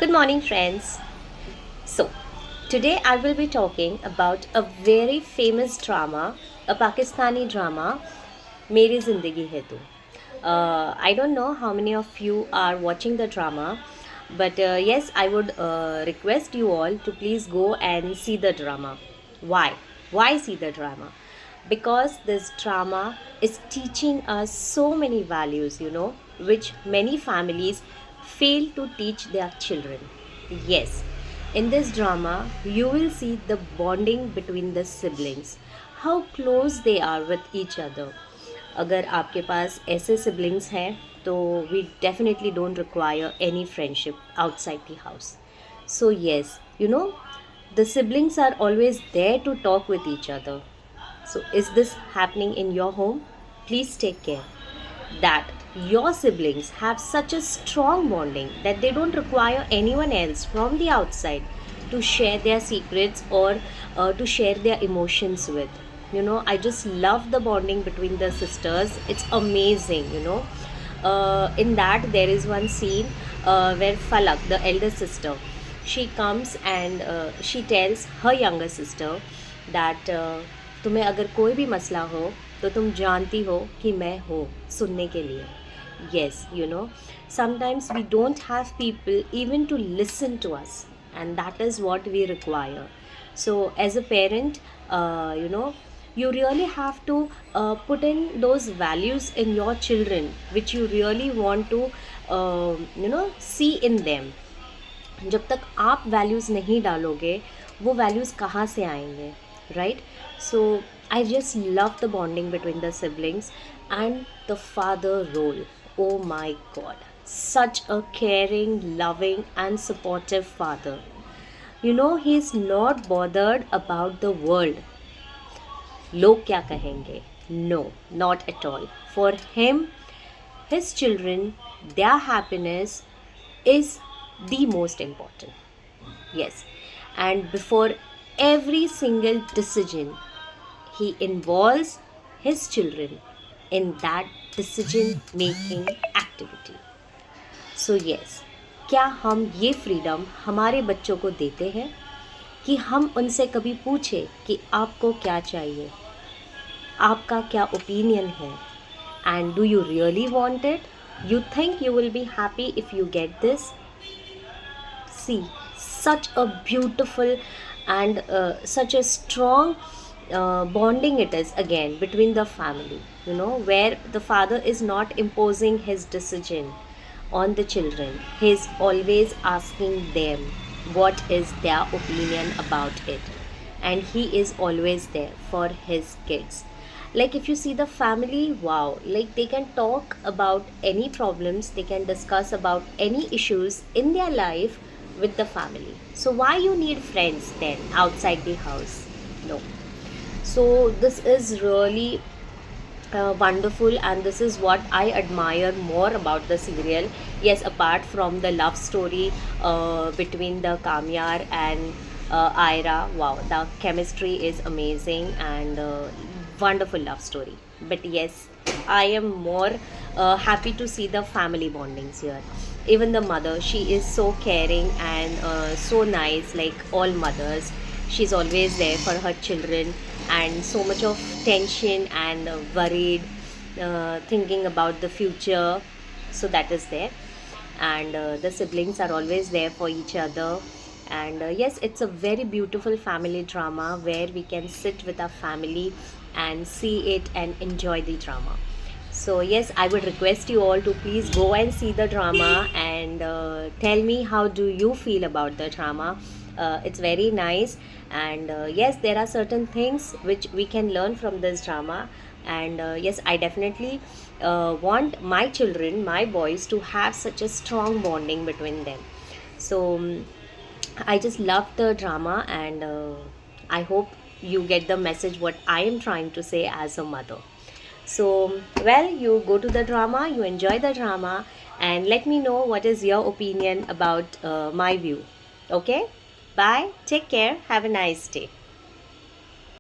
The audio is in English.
Good morning, friends. So, today I will be talking about a very famous drama, a Pakistani drama, Meri Zindagi Hai Tu. I don't know how many of you are watching the drama, but yes, I would request you all to please go and see the drama. Why? Why see the drama? Because this drama is teaching us so many values, which many families fail to teach their children. Yes, in this drama, you will see the bonding between the siblings, how close they are with each other. अगर आपके पास ऐसे siblings हैं तो we definitely don't require any friendship outside the house. So yes, the siblings are always there to talk with each other. So is this happening in your home? Please take care that your siblings have such a strong bonding that they don't require anyone else from the outside to share their secrets or to share their emotions with. I just love the bonding between the sisters. It's amazing. In that, there is one scene where Falak, the elder sister, she comes and she tells her younger sister that तुम्हें अगर कोई भी मसला हो तो तुम जानती हो कि मैं हूँ सुनने के लिए. Yes, sometimes we don't have people even to listen to us, and that is what we require. So as a parent, you really have to put in those values in your children which you really want to see in them. जब तक आप values नहीं डालोगे वो values कहाँ से आएंगे, right? So I just love the bonding between the siblings and the father role. Oh my God, such a caring, loving and supportive father. He is not bothered about the world. लोग क्या कहेंगे? No, not at all. For him, his children, their happiness is the most important. Yes, and before every single decision, he involves his children in that decision making activity. So yes, क्या हम ये freedom हमारे बच्चों को देते हैं कि हम उनसे कभी पूछे कि आपको क्या चाहिए, आपका क्या ओपिनियन है, and do you really want it? You think you will be happy if you get this? See, such a beautiful and such a strong bonding it is again between the family, where the father is not imposing his decision on the children. He is always asking them what is their opinion about it, and he is always there for his kids. Like if you see the family, wow, like they can talk about any problems, they can discuss about any issues in their life with the family. So why you need friends then outside the house? No. So this is really wonderful, and this is what I admire more about the serial. Yes, apart from the love story between the Kamyar and Ira, wow, the chemistry is amazing and wonderful love story. But yes, I am more happy to see the family bondings here. Even the mother, she is so caring and so nice, like all mothers. She's always there for her children, and so much of tension and worried, thinking about the future. So that is there, and the siblings are always there for each other. And yes, it's a very beautiful family drama where we can sit with our family and see it and enjoy the drama. So yes, I would request you all to please go and see the drama and tell me how do you feel about the drama. It's very nice, and yes, there are certain things which we can learn from this drama. And yes, I definitely want my children, my boys, to have such a strong bonding between them. So I just love the drama, and I hope you get the message what I am trying to say as a mother. So, well, you go to the drama, you enjoy the drama, and let me know what is your opinion about my view. Okay? Bye. Take care. Have a nice day.